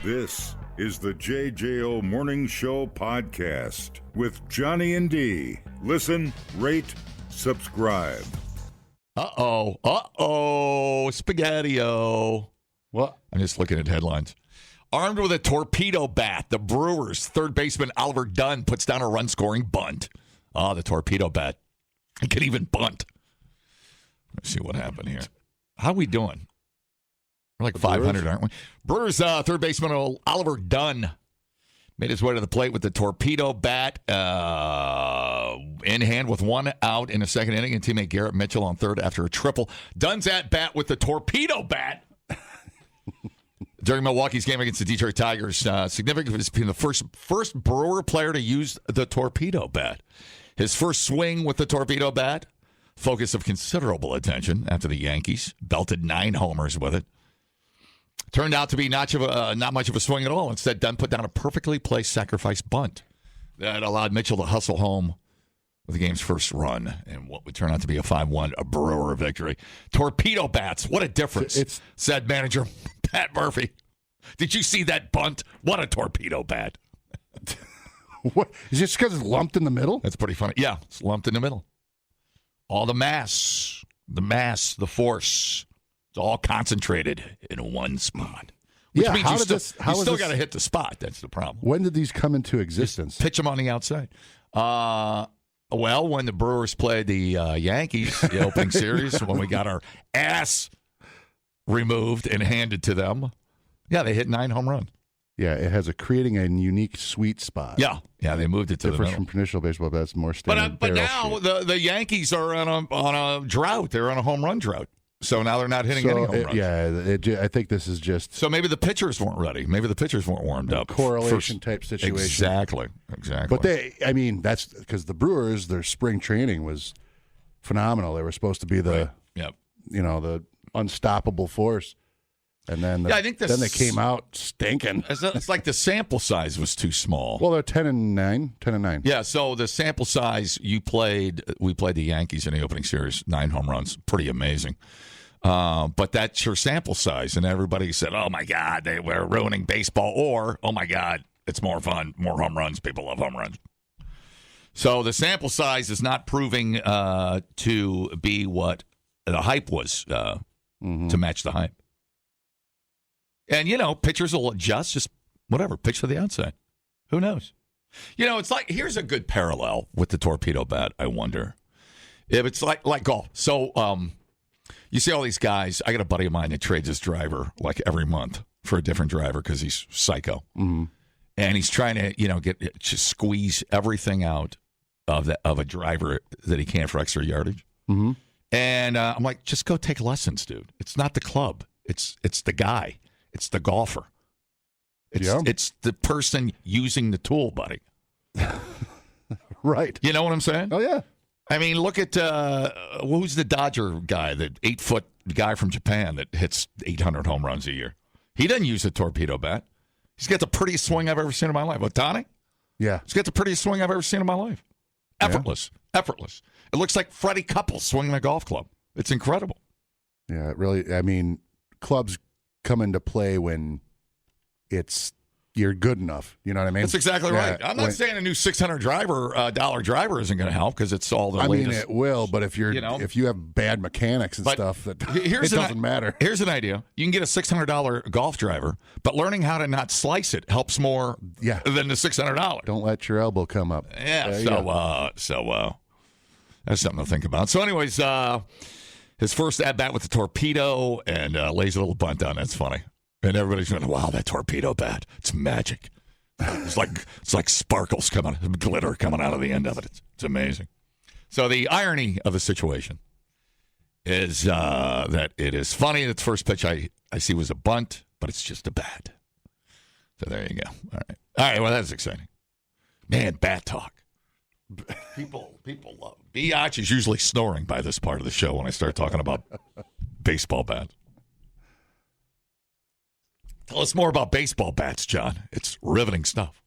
This is the JJO Morning Show podcast with Johnny and D. Listen, rate, subscribe. Spaghetti-O. What? I'm just looking at headlines. Armed with a torpedo bat, the Brewers' third baseman Oliver Dunn puts down a run-scoring bunt. Oh, the torpedo bat. He can even bunt. Let's see what happened here. How are we doing? We're like 500, aren't we? Brewers' third baseman Oliver Dunn made his way to the plate with the torpedo bat in hand with one out in the second inning, and teammate Garrett Mitchell on third after a triple. Dunn's at bat with the torpedo bat during Milwaukee's game against the Detroit Tigers. Significant as being the first Brewer player to use the torpedo bat. His first swing with the torpedo bat, focus of considerable attention after the Yankees belted 9 homers with it. Turned out to be not much of a swing at all. Instead, Dunn put down a perfectly placed sacrifice bunt that allowed Mitchell to hustle home with the game's first run and what would turn out to be a 5-1 Brewer victory. Torpedo bats, what a difference, said manager Pat Murphy. Did you see that bunt? What a torpedo bat. What? Is it just because it's lumped in the middle? That's pretty funny. Yeah, it's lumped in the middle. All the mass, the force, it's all concentrated in one spot. Which means you still got to hit the spot. That's the problem. When did these come into existence? Just pitch them on the outside. Well, when the Brewers played the Yankees, the opening series, when we got our ass removed and handed to them, yeah, they hit 9 home runs. Yeah, it has creating a unique sweet spot. Yeah, they moved it to the middle. Different from traditional baseball, that's more standard. But now the Yankees are on a drought. They're on a home run drought. So now they're not hitting any home runs. I think this is just... So maybe the pitchers weren't ready. Maybe the pitchers weren't warmed up. Correlation type situation. Exactly. But that's because the Brewers, their spring training was phenomenal. They were supposed to be the unstoppable force. And then I think then they came out stinking. It's like the sample size was too small. Well, they're 10-9. Yeah, so the sample size we played the Yankees in the opening series, 9 home runs, pretty amazing. But that's your sample size, and everybody said, "Oh my God, they were ruining baseball," or "Oh my God, it's more fun, more home runs. People love home runs." So the sample size is not proving to be what the hype was to match the hype. And, pitchers will adjust, just whatever, pitch to the outside. Who knows? It's like, here's a good parallel with the torpedo bat, I wonder. If it's like golf. So you see all these guys. I got a buddy of mine that trades his driver like every month for a different driver because he's psycho. Mm-hmm. And he's trying to, just squeeze everything out of a driver that he can for extra yardage. Mm-hmm. And I'm like, just go take lessons, dude. It's not the club. It's the guy. It's the golfer. It's the person using the tool, buddy. Right. You know what I'm saying? Oh, yeah. I mean, look at who's the Dodger guy, the 8-foot guy from Japan that hits 800 home runs a year. He doesn't use a torpedo bat. He's got the prettiest swing I've ever seen in my life. Ohtani? Yeah. He's got the prettiest swing I've ever seen in my life. Effortless. Yeah. Effortless. It looks like Freddie Couples swinging a golf club. It's incredible. Yeah, it really, clubs come into play when you're good enough. You know what I mean? That's exactly right. I'm not saying a new $600 driver isn't going to help because it's all the latest. It will, but if if you have bad mechanics and stuff, it doesn't matter. Here's an idea: you can get a $600 golf driver, but learning how to not slice it helps more than the $600. Don't let your elbow come up. Yeah. So that's something to think about. So, anyways, his first at bat with the torpedo and lays a little bunt down. That's funny. And everybody's going, "Wow, that torpedo bat! It's magic. It's like sparkles glitter coming out of the end of it. It's amazing." So the irony of the situation is that it is funny that the first pitch I see was a bunt, but it's just a bat. So there you go. All right. Well, that's exciting, man. Bat talk. People love. Biatch is usually snoring by this part of the show when I start talking about baseball bats. Tell us more about baseball bats, John. It's riveting stuff.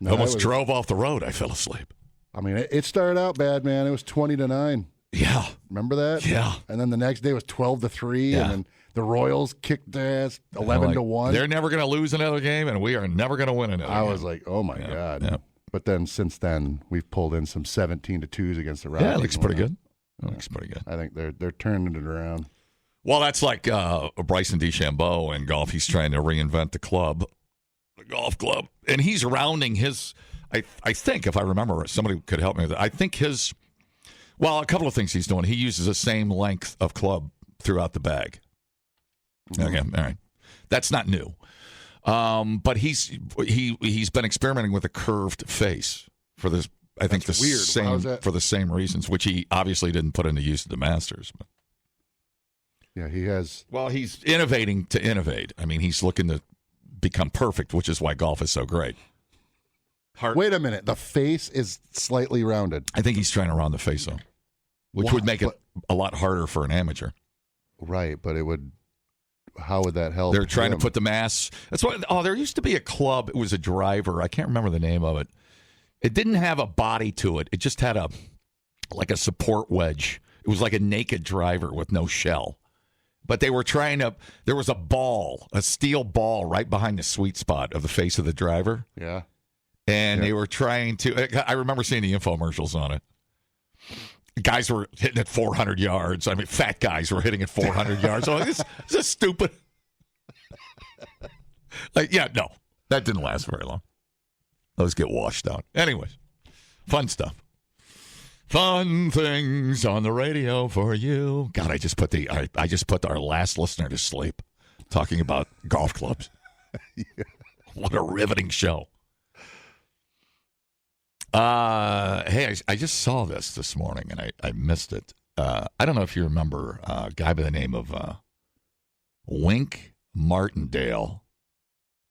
Almost drove off the road. I fell asleep. It started out bad, man. It was 20-9. Yeah. Remember that? Yeah. And then the next day was 12-3, Yeah. and then the Royals kicked ass 11-1. They're never going to lose another game, and we are never going to win another game. I was like, oh my God. Yeah. But then since then, we've pulled in some 17-2s against the Rockies. Yeah, it looks pretty good. Looks pretty good. I think they're turning it around. Well, that's like Bryson DeChambeau in golf. He's trying to reinvent the golf club. And he's rounding his, I think, if I remember, somebody could help me with it. I think a couple of things he's doing. He uses the same length of club throughout the bag. Okay, all right. That's not new. But he's been experimenting with a curved face for this. I think That's the weird. same for the same reasons, which he obviously didn't put into use at the Masters. But. Yeah, he has. Well, he's innovating to innovate. I mean, he's looking to become perfect, which is why golf is so great. Wait a minute. The face is slightly rounded. I think he's trying to round the face though, which would make it a lot harder for an amateur. Right, but it would. How would that help? They're trying him? to put the mass. That's why. Oh, there used to be a club. It was a driver. I can't remember the name of it. It didn't have a body to it. It just had a support wedge. It was like a naked driver with no shell. But they were trying to. There was a steel ball right behind the sweet spot of the face of the driver. Yeah. And they were trying to. I remember seeing the infomercials on it. Guys were hitting at 400 yards. I mean, fat guys were hitting at 400 yards. So this is stupid. No, that didn't last very long. Those get washed out. Anyways, fun stuff. Fun things on the radio for you. God, I just put our last listener to sleep talking about golf clubs. Yeah. What a riveting show. Hey, I just saw this morning, and I missed it. I don't know if you remember a guy by the name of Wink Martindale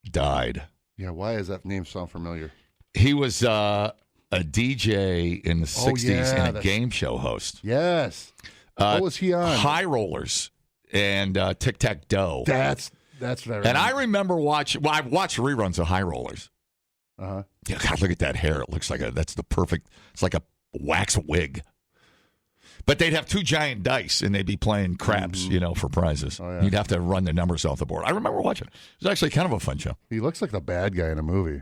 died. Yeah, why does that name sound familiar? He was a DJ in the 60s and a game show host. Yes. What was he on? High Rollers and Tic-Tac-Toe. That's what I remember. And I remember I watched reruns of High Rollers. Uh-huh. Yeah, God, look at that hair. It looks like that's the perfect, it's like a wax wig. But they'd have two giant dice, and they'd be playing craps, for prizes. Oh, yeah. You'd have to run the numbers off the board. I remember watching it. It was actually kind of a fun show. He looks like the bad guy in a movie.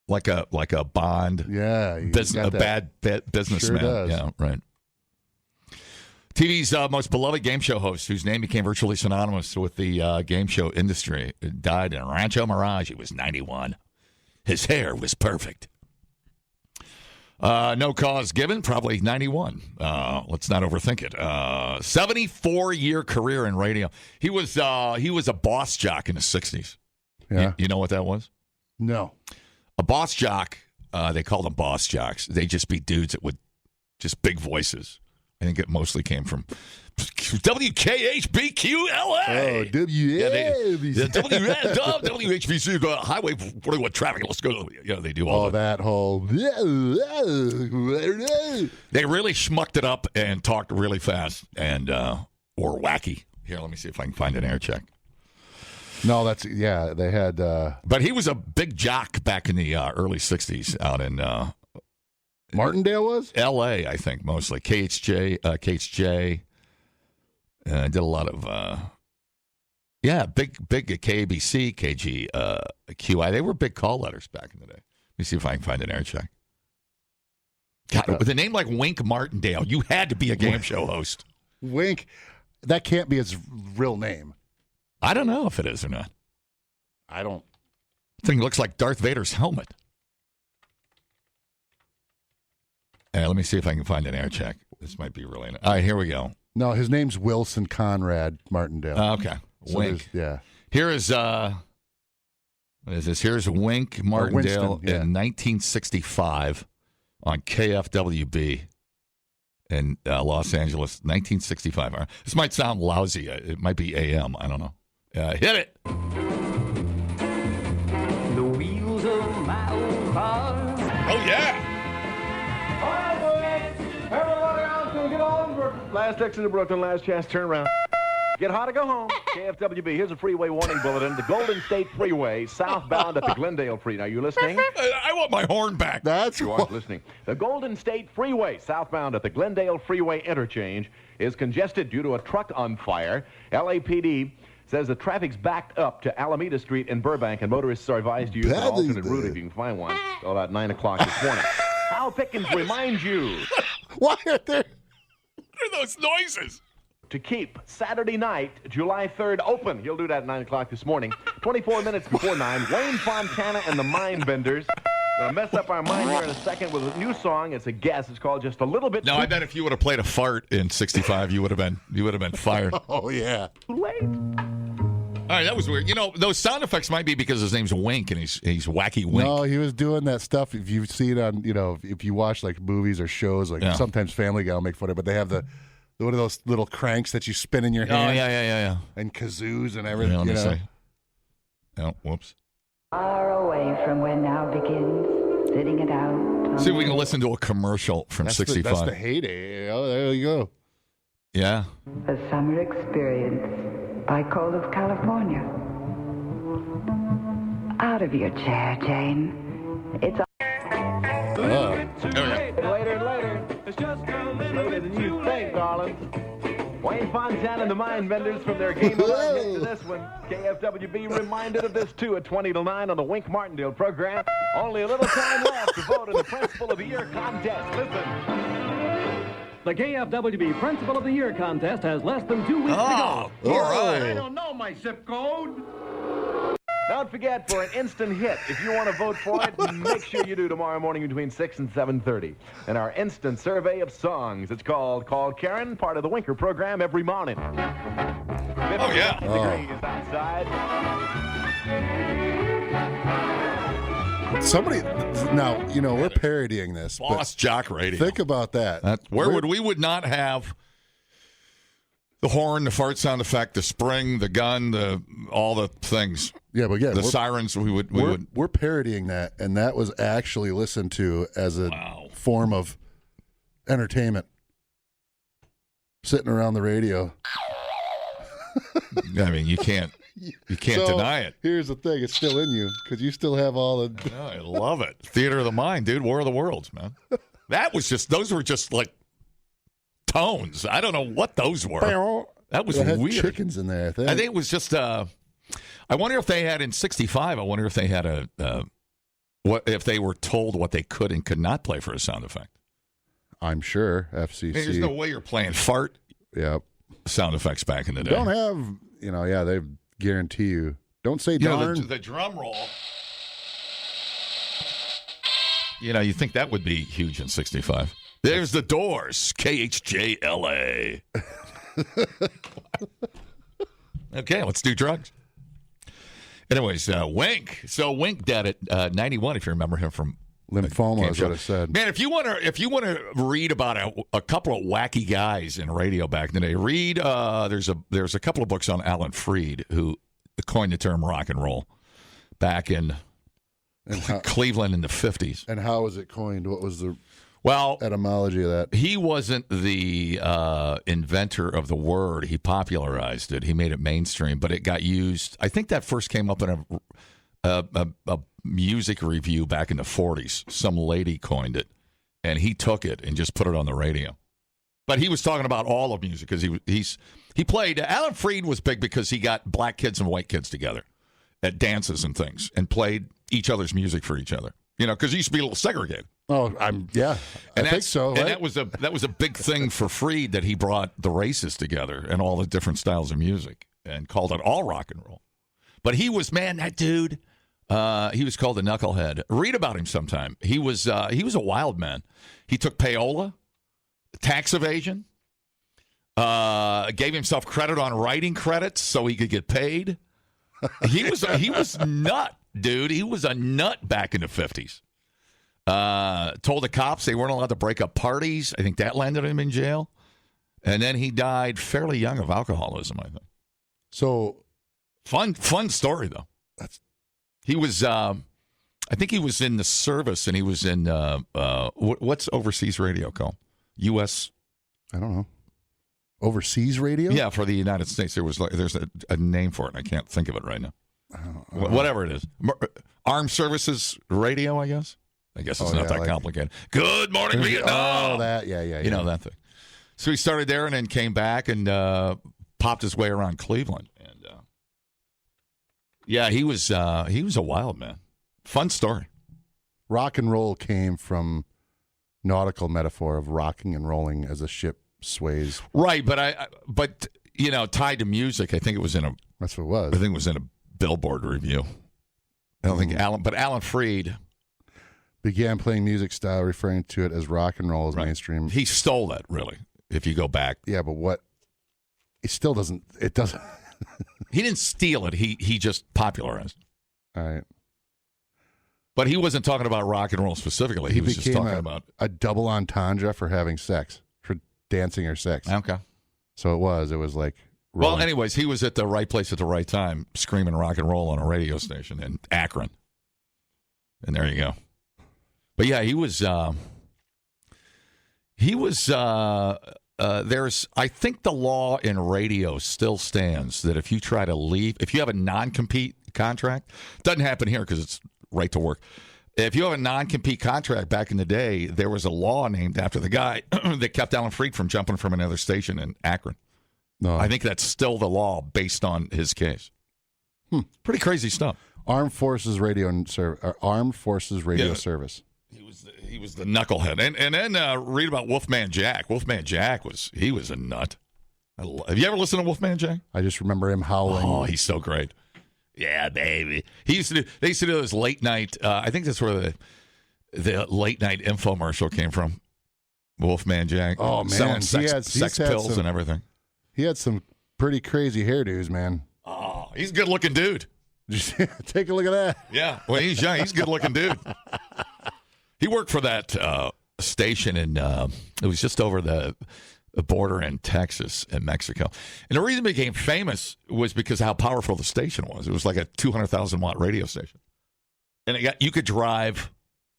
Like a Bond. Yeah. Bad businessman. Sure does. Yeah, right. TV's most beloved game show host, whose name became virtually synonymous with the game show industry, died in Rancho Mirage. He was 91. His hair was perfect. No cause given, probably 91. Let's not overthink it. 74-year career in radio. He was a boss jock in the 60s. Yeah. You know what that was? No. A boss jock, they called them boss jocks. They'd just be dudes that would just big voices. I think it mostly came from WKHBQLA. Oh, WHBC, Highway 41 traffic. Let's go. They do all that whole. They really schmucked it up and talked really fast and or wacky. Here, let me see if I can find an air check. No, they had. But he was a big jock back in the early 60s out in. Martindale was? L.A., I think, mostly. KHJ. Did a lot of, big KABC, KG, QI. They were big call letters back in the day. Let me see if I can find an air check. God, with a name like Wink Martindale, you had to be a game show host. Wink, that can't be his real name. I don't know if it is or not. I don't. Thing looks like Darth Vader's helmet. Let me see if I can find an air check. This might be really. All right, here we go. No, his name's Wilson Conrad Martindale. Okay, so Wink. Yeah. Here is what is this? Here's Wink Martindale in 1965 on KFWB in Los Angeles, 1965. This might sound lousy. It might be AM. I don't know. Hit it. The wheels of my old car. Oh yeah. Last exit to Brooklyn, last chance, turn around. Get hot or go home. KFWB, here's a freeway warning bulletin. The Golden State Freeway, southbound at the Glendale Freeway. Are you listening? I want my horn back. That's You aren't listening. The Golden State Freeway, southbound at the Glendale Freeway interchange, is congested due to a truck on fire. LAPD says the traffic's backed up to Alameda Street in Burbank, and motorists are advised to use an alternate route if you can find one. Till about 9 o'clock this morning. Hal Pickens reminds you Why are there? What are those noises? to keep Saturday night, July 3rd, open. He'll do that at 9 o'clock this morning. 24 minutes before 9, Wayne Fontana and the Mindbenders. Gonna mess up our mind here in a second with a new song. It's a guess. It's called Just a Little Bit No, I bet if you would have played a fart in 65, you would have been fired. Oh, yeah. Too late. All right, that was weird. You know, those sound effects might be because his name's Wink and he's Wacky Wink. No, he was doing that stuff. If you see it on, if you watch like movies or shows, like sometimes Family Guy will make fun of it, but they have the one of those little cranks that you spin in your hand. Oh, yeah. And kazoos and everything. Let me see. Oh, whoops. Far away from when now begins, sitting it out. See if we can listen to a commercial from 65. That's the heyday. Oh, there you go. Yeah. A summer experience by Coal of California. Out of your chair, Jane. It's a... Later and later. It's just later than you think, darling. Wayne Fontana and the Mindbenders from their game on hit to this one. KFWB reminded of this, too, at 20 to 9 on the Wink Martindale program. Only a little time left to vote in the Principal of the Year contest. Listen. The KFWB Principal of the Year contest has less than 2 weeks to go. All right. I don't know my zip code. Don't forget, for an instant hit, if you want to vote for it, make sure you do tomorrow morning between 6 and 7:30. And our instant survey of songs. It's called Call Karen, part of the Winker program every morning. 50 yeah. degrees outside. Somebody, now, we're parodying this. Boss Jock Radio. Think about that. We would not have the horn, the fart sound effect, the spring, the gun, all the things. Yeah, but again, the sirens. We're parodying that, and that was actually listened to as a form of entertainment. Sitting around the radio. I mean, you can't deny it. Here's the thing: it's still in you because you still have all the. I love it. Theater of the mind, dude. War of the Worlds, man. Those were just like tones. I don't know what those were. That was had weird. Chickens in there. I think it was just. I wonder if they had in '65. I wonder if they had if they were told what they could and could not play for a sound effect. I'm sure FCC. I mean, there's no way you're playing fart. Yep. Sound effects back in the day. Don't have. They guarantee you. Don't say darn. The drum roll. You think that would be huge in '65. There's the Doors, KHJLA. Okay, let's do drugs. Anyways, Wink. So Wink dead at 91, if you remember him from lymphoma is what it said. Man, if you want to read about a couple of wacky guys in radio back in the day, read there's a couple of books on Alan Freed, who coined the term rock and roll back in Cleveland in the 50s. And how was it coined? What was the etymology of that? He wasn't the inventor of the word. He popularized it. He made it mainstream, but it got used. I think that first came up in a music review back in the 40s. Some lady coined it, and he took it and just put it on the radio. But he was talking about all of music because he played. Alan Freed was big because he got black kids and white kids together at dances and things and played each other's music for each other. Because he used to be a little segregated. Oh, I think so. And right? that was a big thing for Freed, that he brought the races together and all the different styles of music and called it all rock and roll. But he was, man, that dude. He was called a knucklehead. Read about him sometime. He was a wild man. He took payola, tax evasion, gave himself credit on writing credits so he could get paid. He was nut, dude. He was a nut back in the 50s. Told the cops they weren't allowed to break up parties. I think that landed him in jail. And then he died fairly young of alcoholism, I think. So fun story though. He was I think he was in the service, and he was in what's overseas radio called? US I don't know. Overseas radio? Yeah, for the United States. There's a name for it, and I can't think of it right now. Whatever it is. Armed Services Radio, I guess. I guess it's not that complicated. Good morning, Vietnam. Oh, that, yeah. You know that thing. So he started there and then came back and popped his way around Cleveland. And he was a wild man. Fun story. Rock and roll came from nautical metaphor of rocking and rolling as a ship sways. Right, but tied to music. I think it was in a. That's what it was. I think it was in a Billboard review. I don't think Alan Freed began playing music style, referring to it as rock and roll as mainstream. He stole that, really. If you go back, yeah, but what? It still doesn't. It doesn't. He didn't steal it. He just popularized it. All right. But he wasn't talking about rock and roll specifically. He was just talking about a double entendre for having sex, for dancing or sex. Okay. So it was like. Well, anyways, he was at the right place at the right time, screaming rock and roll on a radio station in Akron. And there you go. But yeah, he was. There's. I think the law in radio still stands that if you try to leave, if you have a non-compete contract, doesn't happen here because it's right to work. If you have a non-compete contract back in the day, there was a law named after the guy that kept Alan Freed from jumping from another station in Akron. No, I think that's still the law based on his case. Pretty crazy stuff. Armed Forces Radio Service. He was the knucklehead, and then read about Wolfman Jack. Wolfman Jack was a nut. Have you ever listened to Wolfman Jack? I just remember him howling. Oh, he's so great. Yeah, baby. They used to do this late night. I think that's where the late night infomercial came from. Wolfman Jack. Oh man, selling sex pills and everything. He had some pretty crazy hairdos, man. Oh, he's a good-looking dude. Take a look at that. Yeah, well, he's young. He's a good-looking dude. He worked for that station in, it was just over the border in Texas and Mexico. And the reason it became famous was because of how powerful the station was. It was like a 200,000-watt radio station. And you could drive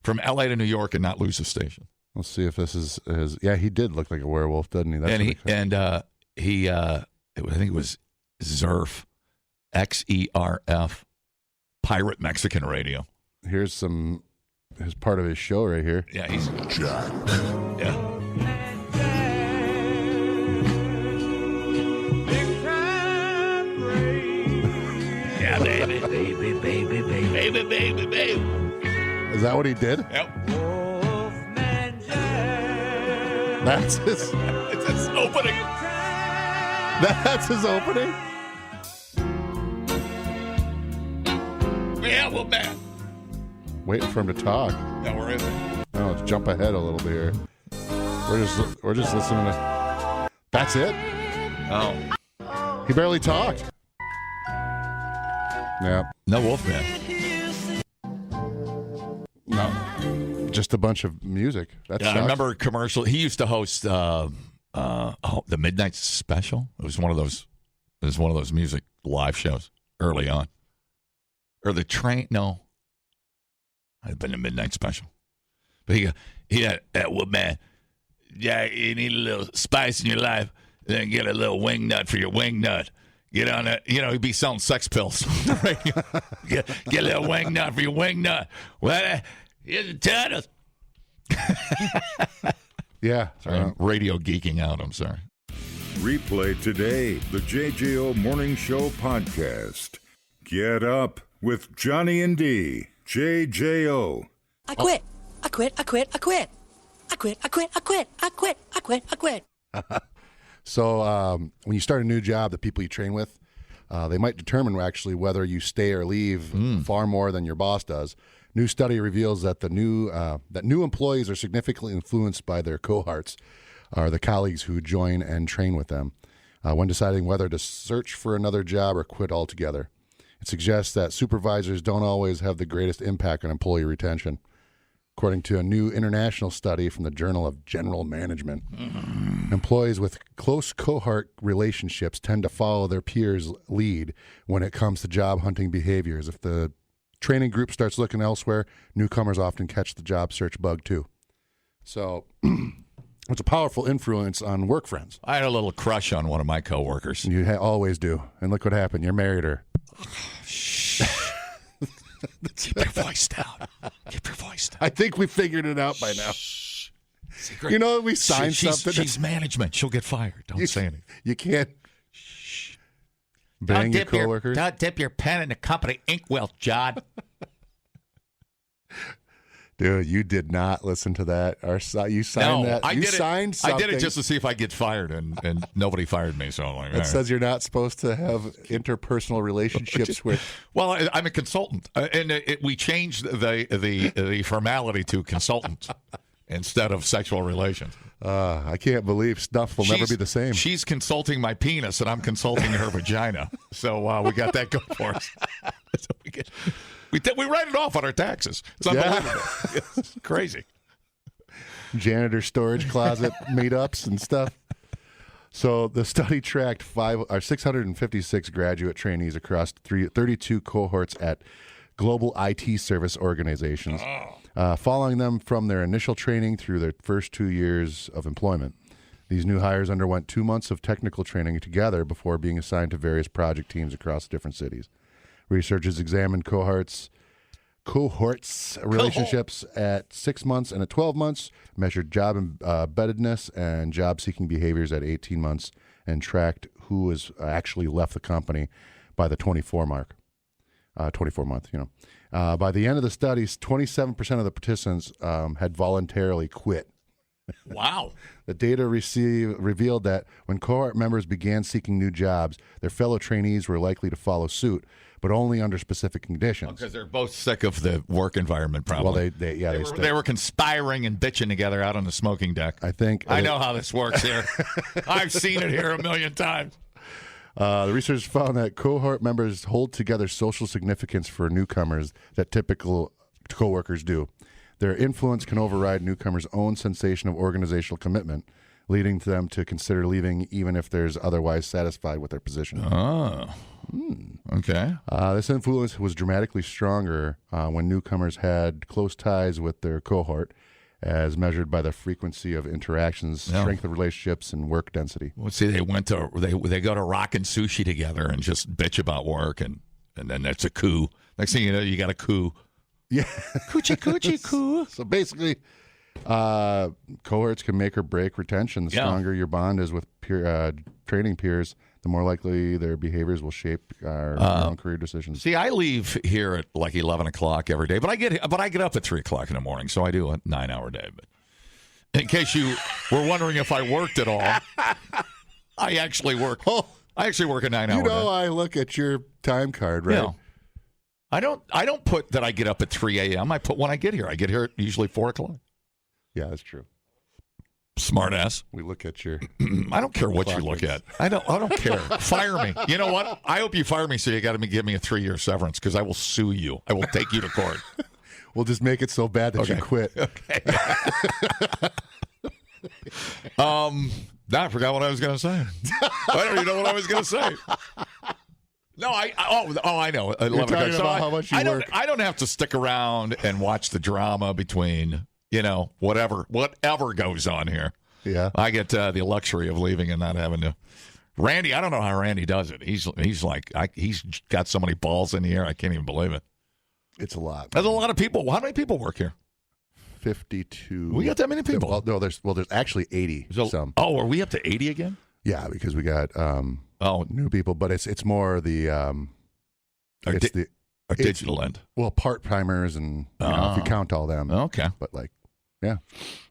from L.A. to New York and not lose the station. Let's see if this is his. Yeah, he did look like a werewolf, doesn't he? That's I think it was Zerf, XERF, Pirate Mexican Radio. Here's part of his show right here. Yeah, he's Jack. Yeah. Yeah, baby. Is that what he did? Yep. That's his. It's his opening. That's his opening? Yeah, well, man. Waiting for him to talk. Yeah, where is it? Oh, let's jump ahead a little bit here. We're just listening to. That's it? Oh. He barely talked. Yeah. No Wolfman. No. Just a bunch of music. That I remember a commercial. He used to host the Midnight Special. It was one of those music live shows early on. Or the train. No. I'd have been the Midnight Special. But he had well, man, yeah, you need a little spice in your life, then get a little wing nut for your wing nut. Get on it. He'd be selling sex pills. get a little wing nut for your wing nut. Well, here's the title. Yeah. Sorry, I'm radio geeking out. I'm sorry. Replay today the JJO Morning Show podcast. Get up with Johnny and D. JJO. I quit. I quit. I quit. I quit. I quit. I quit. I quit. I quit. I quit. I quit. So when you start a new job, the people you train with, they might determine actually whether you stay or leave far more than your boss does. New study reveals that new employees are significantly influenced by their cohorts, or the colleagues who join and train with them, when deciding whether to search for another job or quit altogether. It suggests that supervisors don't always have the greatest impact on employee retention. According to a new international study from the Journal of General Management, employees with close cohort relationships tend to follow their peers' lead when it comes to job hunting behaviors. If the training group starts looking elsewhere, newcomers often catch the job search bug too. So It's a powerful influence on work friends. I had a little crush on one of my coworkers. You always do. And look what happened. You married her. Shh. Keep your voice down. Keep your voice down. I think we figured it out by now. Secret. You know, we signed something. She's management. She'll get fired. Don't say anything. You can't bang your coworkers. Don't dip your pen in the company inkwell, John. Dude, you did not listen to that. You signed that. I you did signed it. something. I did it just to see if I get fired, and nobody fired me. So I'm like, it says you're not supposed to have interpersonal relationships with. Well, I'm a consultant, and we changed the formality to consultant instead of sexual relations. I can't believe stuff will never be the same. She's consulting my penis, and I'm consulting her vagina. So we got that going for us. So we write it off on our taxes. It's unbelievable. Yeah. It's crazy. Janitor storage closet meetups and stuff. So the study tracked 656 graduate trainees across 32 cohorts at global IT service organizations, following them from their initial training through their first 2 years of employment. These new hires underwent 2 months of technical training together before being assigned to various project teams across different cities. Researchers examined cohorts relationships at 6 months and at 12 months, measured job embeddedness and job-seeking behaviors at 18 months, and tracked who has actually left the company by the 24 month. By the end of the studies, 27% of the participants had voluntarily quit. Wow. The data revealed that when cohort members began seeking new jobs, their fellow trainees were likely to follow suit, but only under specific conditions. Because they're both sick of the work environment, probably. Well, they were conspiring and bitching together out on the smoking deck. I know how this works here. I've seen it here a million times. The research found that cohort members hold together social significance for newcomers that typical coworkers do. Their influence can override newcomers' own sensation of organizational commitment, leading to them to consider leaving even if they're otherwise satisfied with their position. Oh. Okay. This influence was dramatically stronger when newcomers had close ties with their cohort, as measured by the frequency of interactions, strength of relationships, and work density. Well, see, they go to Rockin' Sushi together and just bitch about work, and then that's a coup. Next thing you know, you got a coup. Yeah. Coochie coo. So basically, cohorts can make or break retention. The stronger your bond is with training peers, the more likely their behaviors will shape our own career decisions. See, I leave here at like 11 o'clock every day, but I get up at 3 o'clock in the morning, so I do a 9-hour day. But in case you were wondering if I worked at all, I actually work. I actually work a 9-hour day. I look at your time card, right? Yeah. I don't put that I get up at 3 a.m. I put when I get here. I get here at usually 4 o'clock. Yeah, that's true. Smart ass. We look at your. I don't care what you look at. I don't care. Fire me. You know what? I hope you fire me. So you got to give me a 3-year severance because I will sue you. I will take you to court. We'll just make it so bad that you quit. Okay. I forgot what I was going to say. I don't even know what I was going to say. No, I know. You're talking about how much you work. I don't have to stick around and watch the drama between, whatever goes on here. Yeah. I get the luxury of leaving and not having to. Randy, I don't know how Randy does it. He's got so many balls in the air. I can't even believe it. It's a lot. There's a lot of people. How many people work here? 52. We got that many people? Well, no, there's actually 80. Some. Oh, are we up to 80 again? Yeah, because we got new people, but it's more the our digital end. Well, part-timers and if you count all them. Okay. But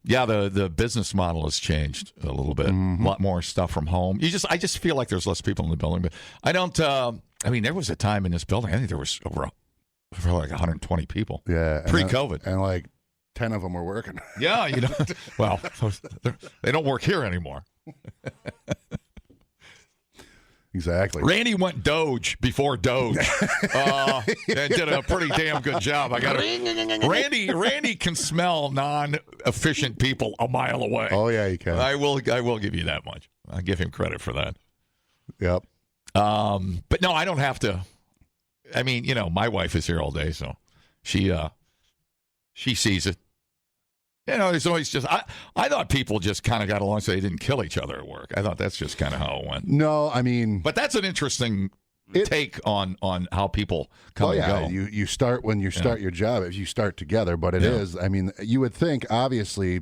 yeah, the business model has changed a little bit. Mm-hmm. A lot more stuff from home. I just feel like there's less people in the building, but I don't. There was a time in this building. I think there was over like 120 people. Yeah, pre-COVID, and like 10 of them were working. Yeah, well, they don't work here anymore. Exactly. Randy went Doge before Doge and did a pretty damn good job. Randy can smell non-efficient people a mile away. Oh yeah, you can. I will give you that much. I give him credit for that. Yep. But no, I don't have to. I mean, my wife is here all day, so she sees it. There's always just I thought people just kind of got along so they didn't kill each other at work. I thought that's just kind of how it went. No, I mean, but that's an interesting take on how people come and go. You start when you start your job if you start together, but it is. I mean, you would think obviously,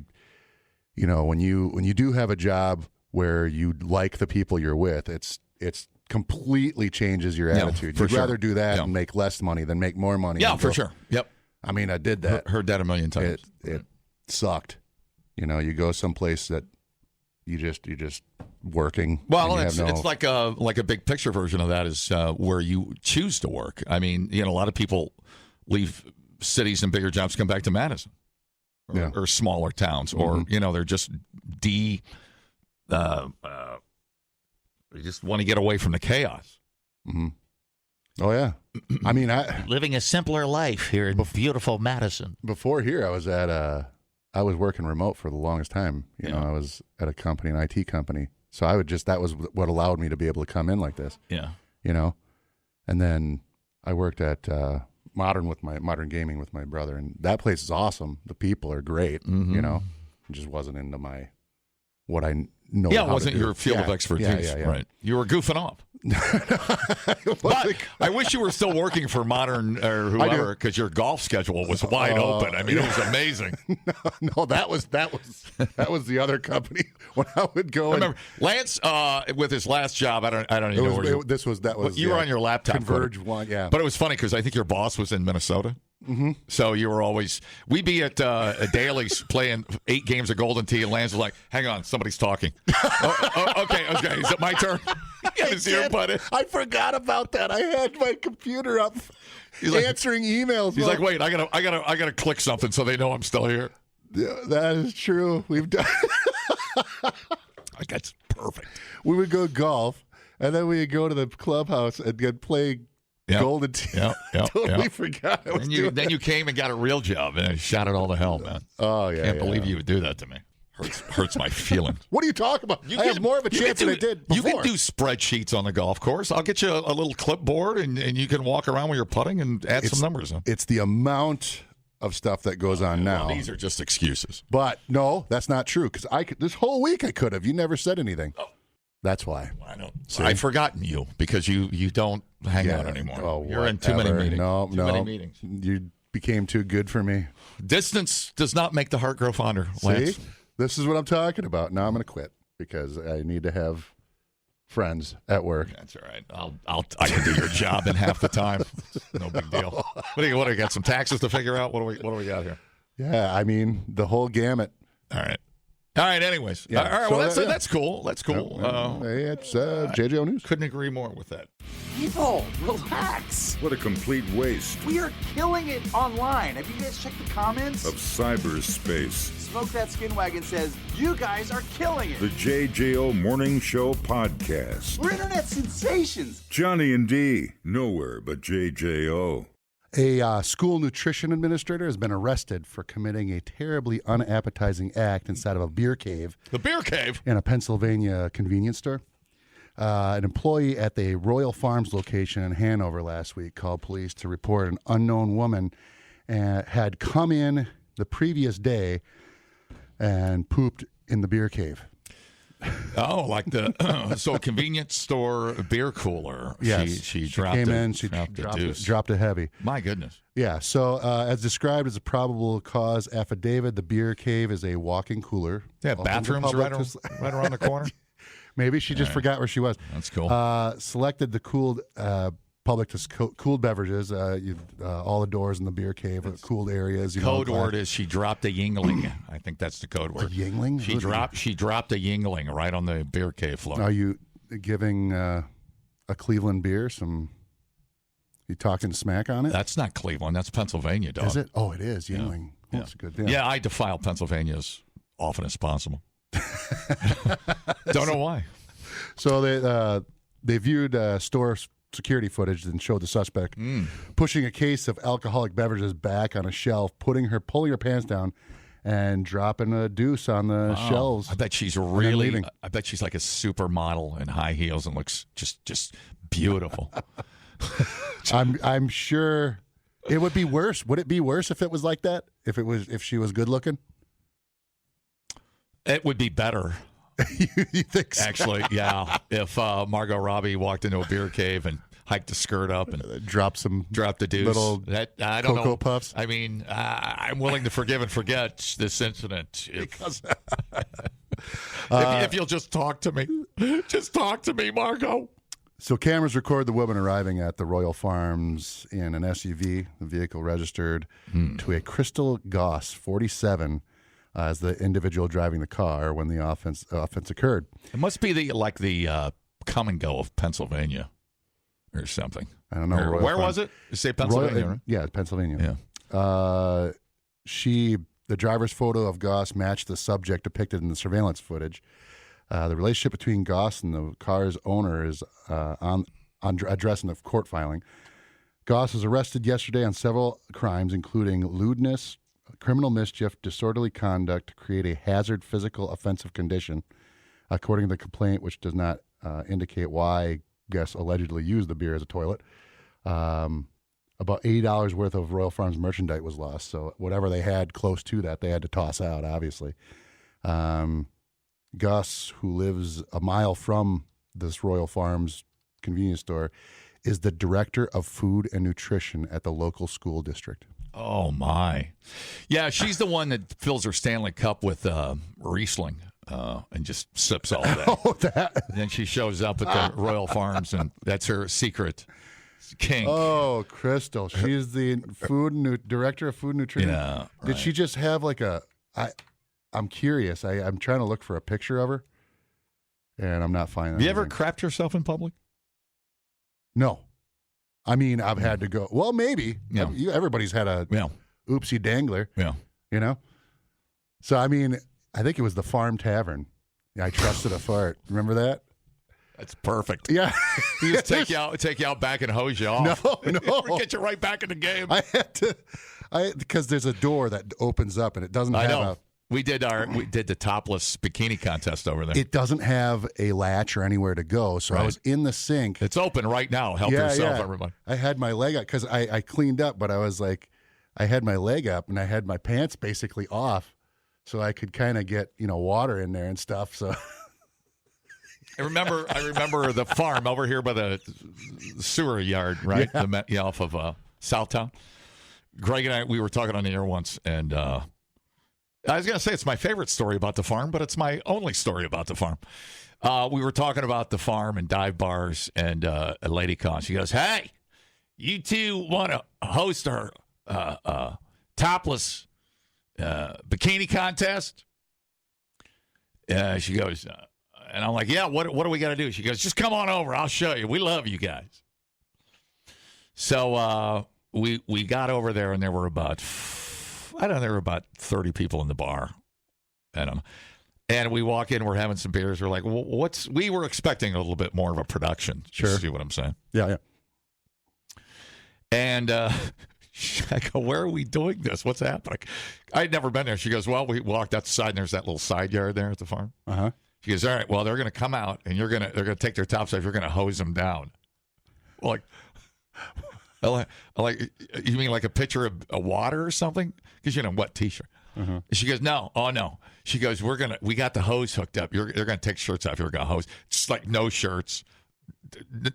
when you do have a job where you like the people you're with, it's completely changes your attitude. You'd rather do that and make less money than make more money. Yeah, for sure. Yep. I mean, I did that. Heard that a million times. It sucked. You go someplace that you just working. Well, it's like a big picture version of that is where you choose to work. I mean, a lot of people leave cities and bigger jobs, come back to Madison or smaller towns, or they're just they just want to get away from the chaos. Mm-hmm. Oh yeah, I mean, living a simpler life here in beautiful Madison. Before here, I was working remote for the longest time. I was at a company, an IT company, so that was what allowed me to be able to come in like this. Yeah, and then I worked at Modern Gaming with my brother, and that place is awesome. The people are great. Mm-hmm. It just wasn't into what I know. Yeah, it wasn't your field of expertise. Yeah. Right. You were goofing off. But I wish you were still working for Modern or whoever, because your golf schedule was wide open. I mean, it was amazing. No, that was the other company. When I would go, remember Lance with his last job. I don't even know where you were on your laptop. Converge one, yeah. But it was funny because I think your boss was in Minnesota. Mm-hmm. So you were always, we'd be at Daly's playing 8 games of Golden Tee, and Lance was like, "Hang on, somebody's talking." Okay, is it my turn? I forgot about that. I had my computer up, answering emails. He's like, "Wait, I gotta click something so they know I'm still here." Yeah, that is true. We've done. That's perfect. We would go golf, and then we would go to the clubhouse and get play. Golden Tee. Totally forgot. Then you came and got a real job and I shot it all to hell, man. Oh yeah, can't believe you would do that to me. Hurts my feelings. What are you talking about? I have more of a chance than I did before. You can do spreadsheets on the golf course. I'll get you a little clipboard and you can walk around when you're putting and add some numbers in. It's the amount of stuff that goes on now. Well, these are just excuses. But no, that's not true, because this whole week I could have. You never said anything. Oh. That's why. I don't. I've forgotten you because you don't hang out anymore. Oh, you're in too many meetings. No. Many meetings. You became too good for me. Distance does not make the heart grow fonder, See? Lance. This is what I'm talking about. Now I'm going to quit because I need to have friends at work. That's all right. I can do your job in half the time. No big deal. What do you got? Some taxes to figure out? What do we got here? Yeah, I mean the whole gamut. All right. Anyways, all right. So well, that's cool. That's cool. Hey, it's JJO News. Couldn't agree more with that. People, relax. What a complete waste We are killing it online. Have you guys checked the comments? of cyberspace. Smoke That Skin Wagon says, you guys are killing it. The JJO Morning Show Podcast. We're internet sensations. Johnny and D, nowhere but JJO. A school nutrition administrator has been arrested for committing a terribly unappetizing act inside of a beer cave. The beer cave? In a Pennsylvania convenience store. An employee at the Royal Farms location in Hanover last week called police to report an unknown woman had come in the previous day and pooped in the beer cave. Oh, like the convenience store beer cooler. Yes. She came in, she dropped it heavy. My goodness. Yeah, so as described as a probable cause affidavit, the beer cave is a walk-in cooler. Yeah, bathrooms right around the corner. Maybe she just forgot where she was. That's cool. Selected the cooled cooled beverages. All the doors in the beer cave are cooled areas. Code word is she dropped a Yingling. I think that's the code word. A Yingling? She dropped a Yingling right on the beer cave floor. Are you giving a Cleveland beer some? You talking smack on it? That's not Cleveland. That's Pennsylvania, dog. Is it? Oh, it is Yingling. Yeah. That's a good deal. Yeah, I defile Pennsylvania as often as possible. Don't know why. So they viewed store security footage and showed the suspect pushing a case of alcoholic beverages back on a shelf, pulling her pants down, and dropping a deuce on the shelves. I bet she's like a supermodel in high heels and looks just beautiful. I'm sure it would be worse. Would it be worse if it was like that? If she was good looking? It would be better. You think so? Actually, yeah. If Margot Robbie walked into a beer cave and hiked the skirt up and dropped the deuce, little I don't Cocoa know. Puffs. I mean, I'm willing to forgive and forget this incident if you'll just talk to me. Just talk to me, Margot. So cameras record the woman arriving at the Royal Farms in an SUV, the vehicle registered to a Crystal Goss 47 as the individual driving the car when the offense occurred. It must be the come and go of Pennsylvania or something. I don't know. Where was it? You say Pennsylvania, right? Yeah, Pennsylvania. Yeah. The driver's photo of Goss matched the subject depicted in the surveillance footage. The relationship between Goss and the car's owner is on address in the court filing. Goss was arrested yesterday on several crimes, including lewdness, criminal mischief, disorderly conduct to create a hazard physical offensive condition, according to the complaint, which does not indicate why Goss allegedly used the beer as a toilet. About $80 worth of Royal Farms merchandise was lost, so whatever they had close to that, they had to toss out, obviously. Gus, who lives a mile from this Royal Farms convenience store, is the director of food and nutrition at the local school district. Oh, my. Yeah, she's the one that fills her Stanley Cup with Riesling and just sips all that. Oh, that. And then she shows up at the Royal Farms, and that's her secret kink. Oh, Crystal. She's the director of food and nutrition. Yeah, right. Did she just have like I'm curious. I'm trying to look for a picture of her, and I'm not finding Have you ever anything. crapped yourself in public? No. I mean, I've had to go. Well, maybe. Yeah. Everybody's had a oopsie dangler. Yeah. You know? So, I mean, I think it was the Farm Tavern. I trusted a fart. Remember that? That's perfect. Yeah. He just take you out back and hose you off. No. Get you right back in the game. I had to, because there's a door that opens up and it doesn't have We did the topless bikini contest over there. It doesn't have a latch or anywhere to go, so I was in the sink. It's open right now. Help yourself, everybody. I had my leg up because I cleaned up, but I was like, I had my leg up and I had my pants basically off, so I could kind of get water in there and stuff. So I remember the farm over here by the sewer yard, right? Yeah. Off of Southtown. Greg and we were talking on the air once, and I was going to say it's my favorite story about the farm, but it's my only story about the farm. We were talking about the farm and dive bars, and a lady calls. She goes, "Hey, you two want to host our topless bikini contest?" She goes, and I'm like, "Yeah, what do we got to do?" She goes, "Just come on over. I'll show you. We love you guys." So we got over there, and there were about 30 people in the bar. And we walk in, we're having some beers. We're like, we were expecting a little bit more of a production. Sure. See what I'm saying? Yeah. And I go, "Where are we doing this? What's happening?" I'd never been there. She goes, "Well, we walked outside, and there's that little side yard there at the farm." Uh-huh. She goes, "All right, well, they're going to come out, and they're going to take their tops off. You're going to hose them down." Like, you mean like a pitcher of water or something? Because wet T-shirt. Uh-huh. She goes, "No, oh no." She goes, "We got the hose hooked up. They're going to take shirts off. You're going to hose." Just like no shirts,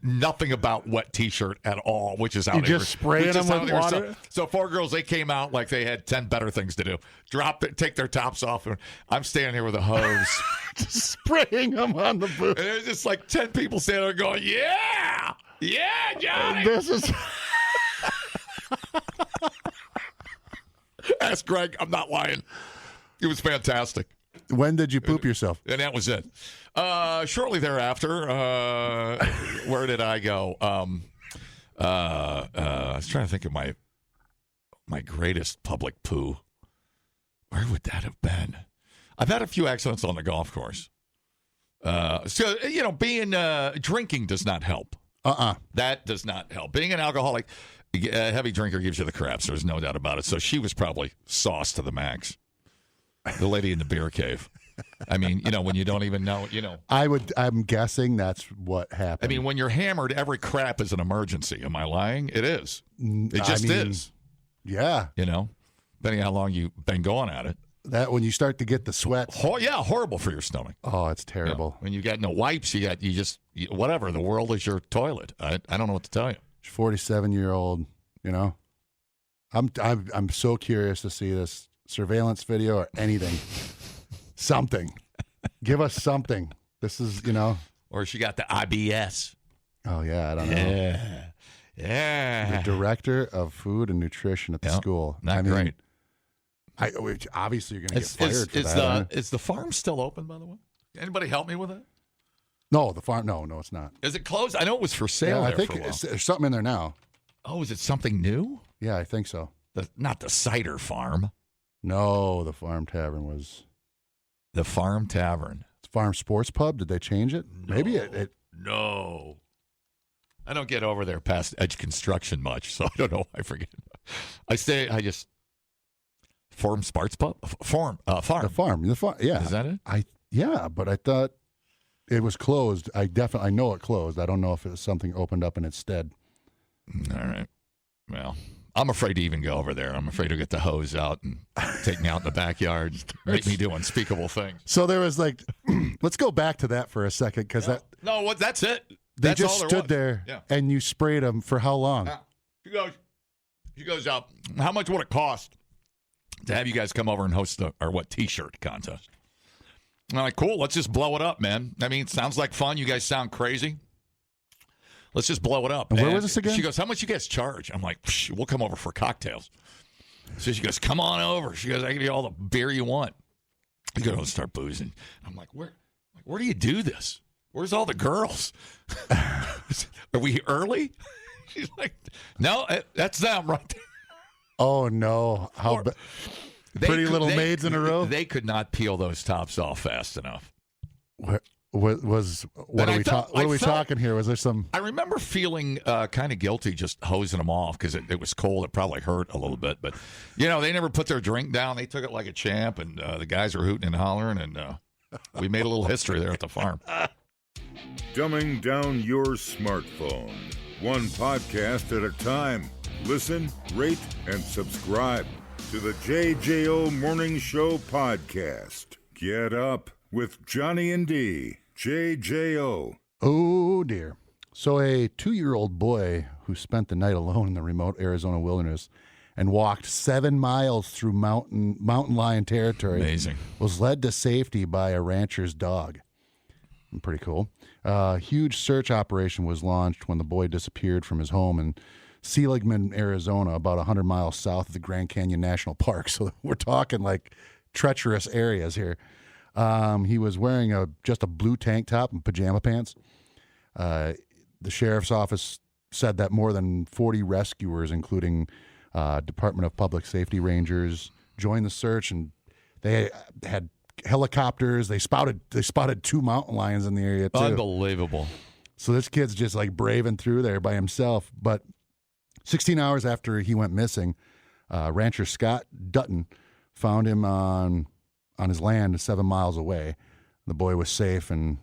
nothing about wet T-shirt at all, which is how you just spraying them with water. So 4 girls, they came out like they had 10 better things to do. Take their tops off, and I'm standing here with a hose, just spraying them on the booth. And there's just like 10 people standing there going, "Yeah, Johnny." This is. Ask Greg. I'm not lying. It was fantastic. When did you poop yourself? And that was it. Shortly thereafter, where did I go? I was trying to think of my greatest public poo. Where would that have been? I've had a few accidents on the golf course. So drinking does not help. That does not help. Being an alcoholic, a heavy drinker gives you the craps. There's no doubt about it. So she was probably sauced to the max. The lady in the beer cave. I mean, when you don't even know, I'm guessing that's what happened. I mean, when you're hammered, every crap is an emergency. Am I lying? It is. It just is. Yeah. Depending on how long you've been going at it. That when you start to get the sweat. Horrible for your stomach. Oh, it's terrible. When you got no wipes, whatever. The world is your toilet. I don't know what to tell you. 47-year-old, I'm so curious to see this surveillance video or anything. Something. Give us something. This is, Or she got the IBS. Oh, yeah, I don't know. Yeah. The director of food and nutrition at the school. Not great. Obviously, you're going to get fired for that. Is the farm still open, by the way? Anybody help me with that? No, the farm. No, it's not. Is it closed? I know it was for sale. Yeah, I there think for a while. there's something in there now. Oh, is it something new? Yeah, I think so. Not the cider farm. No, the farm tavern was. The farm tavern. It's Farm Sports Pub. Did they change it? No, Maybe it. No. I don't get over there past Edge Construction much, so I don't know. I forget. Farm Sports Pub? Farm. The farm. Yeah. Is that it? Yeah, but I thought it was closed. I know it closed. I don't know if it was something opened up in its stead. All right. Well, I'm afraid to even go over there. I'm afraid to get the hose out and take me out in the backyard and make me do unspeakable things. So there was let's go back to that for a second because that's it. They That's just all stood there and you sprayed them for how long? She goes up. How much would it cost to have you guys come over and host T-shirt contest? I'm like, cool. Let's just blow it up, man. I mean, it sounds like fun. You guys sound crazy. Let's just blow it up. And where was this again? She goes, how much you guys charge? I'm like, we'll come over for cocktails. So she goes, come on over. She goes, I give you all the beer you want. You go, let's start boozing. I'm like, where do you do this? Where's all the girls? Are we early? She's like, no, that's them right there. Oh, no. Pretty Little Maids in a row? They could not peel those tops off fast enough. What are we talking here? Was there some? I remember feeling kind of guilty just hosing them off because it was cold. It probably hurt a little bit, but they never put their drink down. They took it like a champ, and the guys were hooting and hollering, and we made a little history there at the farm. Dumbing down your smartphone, one podcast at a time. Listen, rate, and subscribe to the JJO Morning Show podcast. Get up with Johnny and D. JJO. Oh, dear. So a 2-year-old boy who spent the night alone in the remote Arizona wilderness and walked 7 miles through mountain lion territory. Amazing. Was led to safety by a rancher's dog. Pretty cool. A huge search operation was launched when the boy disappeared from his home in Seligman, Arizona, about 100 miles south of the Grand Canyon National Park. So we're talking like treacherous areas here. He was wearing just a blue tank top and pajama pants. The sheriff's office said that more than 40 rescuers, including Department of Public Safety rangers, joined the search, and they had helicopters. They spotted 2 mountain lions in the area too. Unbelievable. So this kid's just like braving through there by himself. But 16 hours after he went missing, rancher Scott Dutton found him on his land 7 miles away. The boy was safe and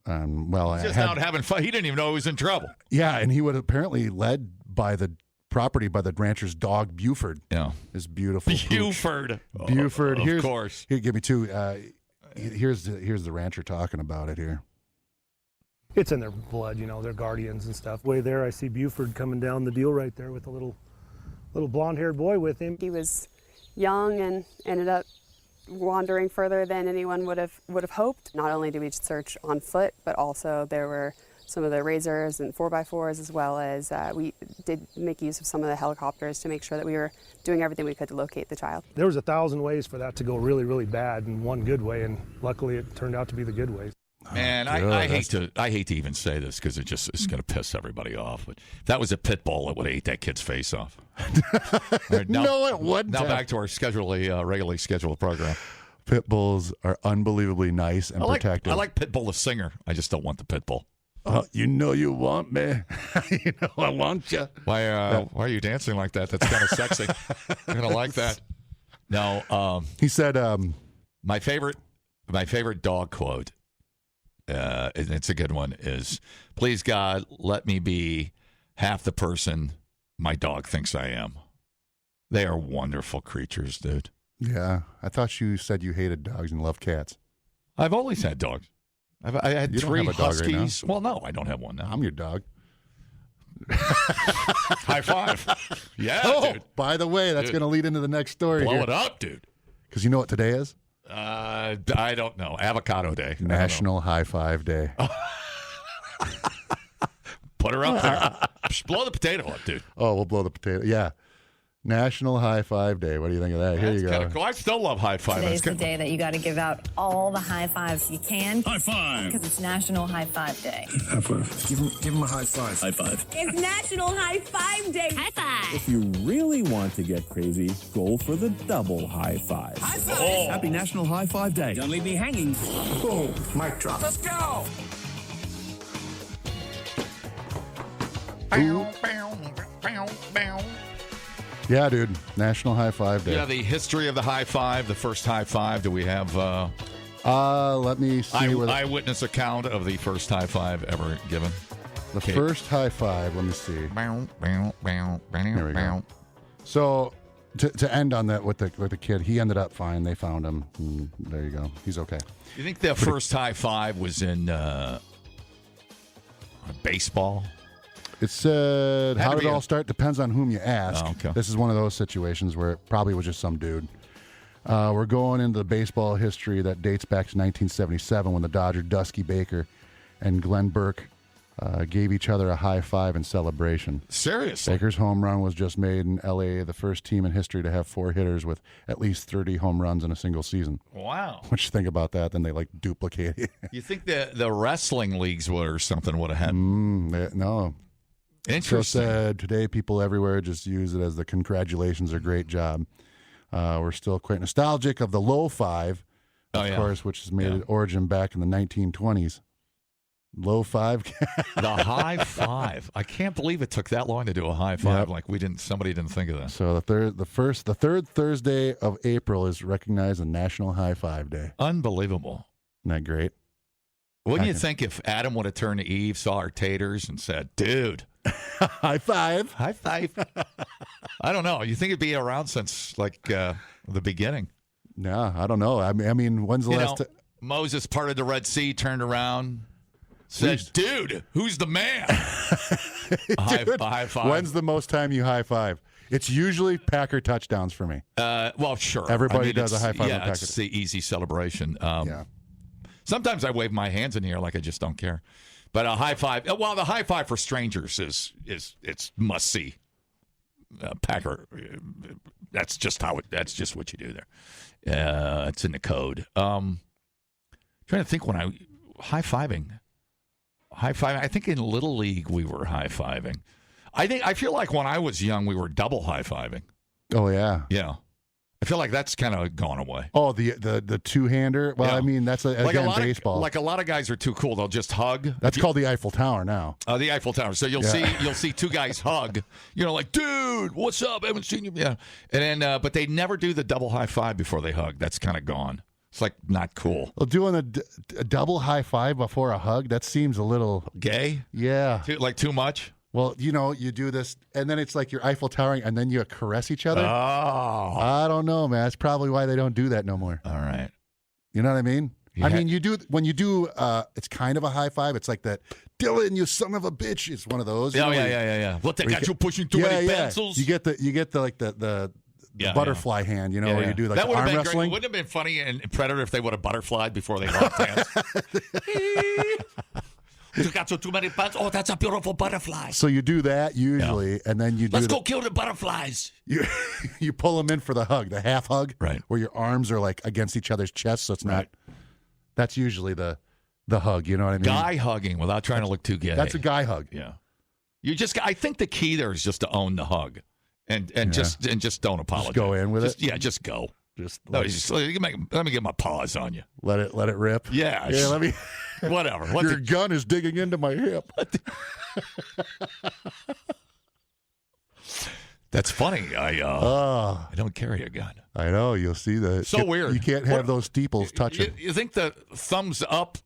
just out having fun. He didn't even know he was in trouble. Yeah, and he was apparently led by the property by the rancher's dog Buford. Yeah, this beautiful Buford. Buford. Of course. Here, give me 2. Here's the rancher talking about it here. It's in their blood, they're guardians and stuff. Way there, I see Buford coming down the deal right there with a little blonde-haired boy with him. He was young and ended up wandering further than anyone would have hoped. Not only did we search on foot, but also there were some of the razors and 4x4s, as well as we did make use of some of the helicopters to make sure that we were doing everything we could to locate the child. There was 1,000 ways for that to go really, really bad and one good way, and luckily it turned out to be the good way. Man, I hate to even say this because it's going to piss everybody off. But if that was a pit bull, it would have ate that kid's face off. Right, No, it wouldn't. Now back to our regularly scheduled program. Pit bulls are unbelievably nice and protective. I like Pit Bull the singer. I just don't want the pit bull. You want me. I want you. Why are you dancing like that? That's kind of sexy. You're going to like that. No. He said, my favorite dog quote, and it's a good one, is, please God, let me be half the person my dog thinks I am. They are wonderful creatures, dude. Yeah, I thought you said you hated dogs and loved cats. I've always had dogs. I had You don't 3 have a dog right now. huskies. Well, no, I don't have one now. I'm your dog. High five. Yeah, Oh, dude. by the way, that's Dude. going to lead into the next story. Blow here. it up, dude. Because you know what today is? I don't know. Avocado Day. National High Five Day. Put her up there. Just blow the potato up, dude. Oh, we'll blow the potato. Yeah. National High Five Day. What do you think of that? Here you That's go. kinda cool. I still love high five. Today's the day that you got to give out all the high fives you can. High five. Because it's National High Five Day. High five. Give him a high five. High five. It's National High Five Day. High five. If you really want to get crazy, go for the double high five. High five. Oh. Happy National High Five Day. Don't leave me hanging. Boom. Mic drop. Let's go. Yeah, dude. National High Five Day. Yeah, the history of the high five, the first high five. Do we have let me see. eyewitness account of the first high five ever given? The first high five, let me see. There we go. So, to end on that with the kid, he ended up fine. They found him. There you go. He's okay. You think the first high five was in baseball? It said, Had how to did be it all a- start? Depends on whom you ask. Oh, okay. This is one of those situations where it probably was just some dude. We're going into the baseball history that dates back to 1977 when the Dodger Dusty Baker and Glenn Burke gave each other a high five in celebration. Seriously? Baker's home run was just made in L.A., the first team in history to have 4 hitters with at least 30 home runs in a single season. Wow. What you think about that? Then they duplicate it. You think the wrestling leagues or something would have had? No. Interesting. So said, today people everywhere just use it as the congratulations or great job. We're still quite nostalgic of the low five, of course, which has made its origin back in the 1920s. Low five. The high five. I can't believe it took that long to do a high five. Yep. Like somebody didn't think of that. So the third Thursday of April is recognized as National High Five Day. Unbelievable. Isn't that great? Wouldn't you think if Adam would have turned to Eve, saw our taters, and said, dude, high five. High five. I don't know. You think it'd be around since the beginning? No, I don't know. I mean, when's the last time? Moses parted the Red Sea, turned around, said, dude, who's the man? A high five. When's the most time you high five? It's usually Packer touchdowns for me. Well, sure. Everybody does a high five. Yeah, it's the easy celebration. Sometimes I wave my hands in the air like I just don't care. But a high five. Well, the high five for strangers is it's must see. Packer. That's just what you do there. It's in the code. Trying to think when I high fiving. I think in Little League we were high fiving. I feel like when I was young we were double high fiving. Oh yeah. Yeah. I feel like that's kind of gone away. Oh, the two-hander? Well, Yeah. I mean, that's again baseball. A lot of guys are too cool. They'll just hug. That's called the Eiffel Tower now. The Eiffel Tower. So you'll see two guys hug. Like, dude, what's up? I haven't seen you. Yeah. And then, but they never do the double high five before they hug. That's kind of gone. It's like not cool. Well, doing a double high five before a hug, that seems a little gay. Yeah. Too much. Well, you do this, and then it's like you're Eiffel Towering, and then you caress each other. Oh. I don't know, man. That's probably why they don't do that no more. All right. You know what I mean? Yeah. I mean, when you do, it's kind of a high five. It's like that, Dylan, you son of a bitch. It's one of those. Yeah. What, they got you pushing too many pencils? You get the butterfly hand, where you do like that the arm been wrestling. Great. Wouldn't it have been funny in Predator if they would have butterflied before they locked hands? You got too many pencils. Oh, that's a beautiful butterfly. So you do that usually, and then you do. Let's go kill the butterflies. You pull them in for the hug, the half hug, right? Where your arms are like against each other's chests, so it's not. That's usually the hug. You know what I mean? Guy hugging without trying to look too gay. That's a guy hug. Yeah. I think the key there is just to own the hug, and just don't apologize. Just go in with it. Yeah, just go. Let me get my paws on you. Let it rip. Yeah. Let me. Whatever. Your gun is digging into my hip. That's funny. I don't carry a gun. I know. You'll see that. So weird. You can't have those steeples touching. You think the thumbs up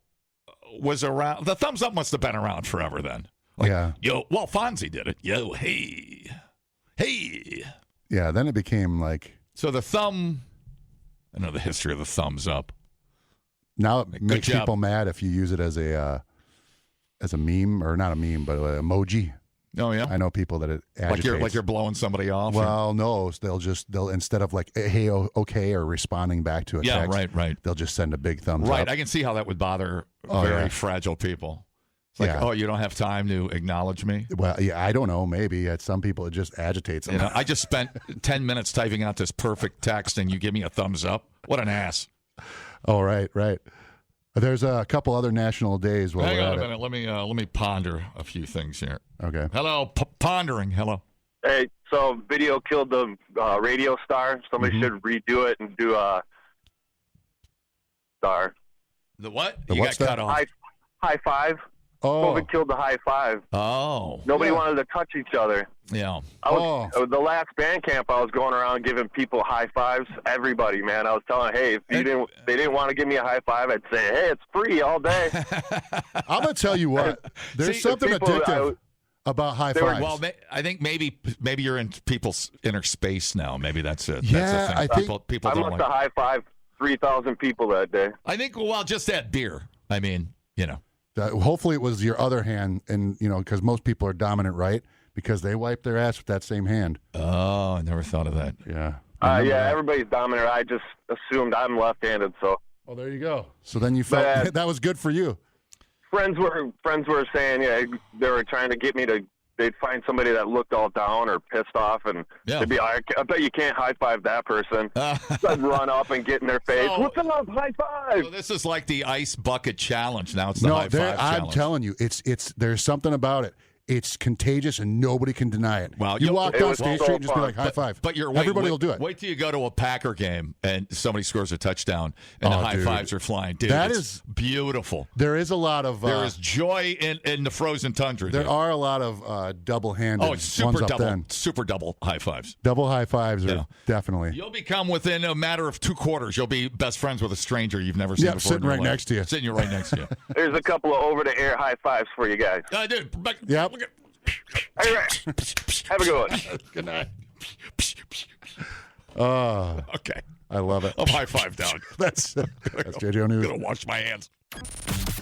was around? The thumbs up must have been around forever then. Well, Fonzie did it. Yo, hey. Yeah. Then it became like. So the thumb. I know the history of the thumbs up. Now it makes job. people mad if you use it as a meme, or not a meme, but an emoji. Oh yeah, I know people that it agitates. Like you're blowing somebody off. Well, no, they'll instead of like hey okay or responding back to a text, right. They'll just send a big thumbs up. Right, I can see how that would bother very fragile people. It's like, oh, you don't have time to acknowledge me? Well, yeah, I don't know. Maybe at some people it just agitates them. You know, I just spent 10 minutes typing out this perfect text, and you give me a thumbs up. What an ass! Oh, right. There's a couple other national days. Hang on a minute. Let me ponder a few things here. Okay. Hello, pondering. Hello. Hey, so video killed the radio star. Somebody should redo it and do a star. The what? You got cut off. High five. Oh. COVID killed the high five. Oh. Nobody wanted to touch each other. Yeah. The last band camp, I was going around giving people high fives. Everybody, man. I was telling, hey, if they didn't want to give me a high five, I'd say, hey, it's free all day. I'm gonna tell you what. There's something addictive about high fives. Well, I think maybe you're in people's inner space now. Maybe that's it. Yeah, that's the thing. I think people I don't must like. have high five 3,000 people that day. I think just that beer. I mean, you know. Hopefully it was your other hand, and because most people are dominant right because they wipe their ass with that same hand. Oh, I never thought of that. Yeah. Everybody's dominant. I just assumed I'm left-handed, so. Oh, there you go. So then you felt that was good for you. Friends were saying, they were trying to get me to. They'd find somebody that looked all down or pissed off, and they'd be like, I bet you can't high five that person. So I'd run up and get in their face. What's up? High five! So this is like the ice bucket challenge. Now it's the high five challenge. I'm telling you, it's there's something about it. It's contagious, and nobody can deny it. Well, you walk down State Street and just be like, high five. But everybody will do it. Wait till you go to a Packer game and somebody scores a touchdown and the high fives are flying. Dude, that is beautiful. There is a lot of there is joy in the frozen tundra. There are a lot of double-handed. Oh, super double high fives. Double high fives are definitely. You'll become within a matter of 2 quarters. You'll be best friends with a stranger you've never seen before. Sitting right next to you. Sitting right next to you. There's a couple of over-the-air high fives for you guys. Dude. Yep. All right. Have a good one. Good night. Okay. I love it. I'm high five down. That's JJO News. I'm gonna wash my hands.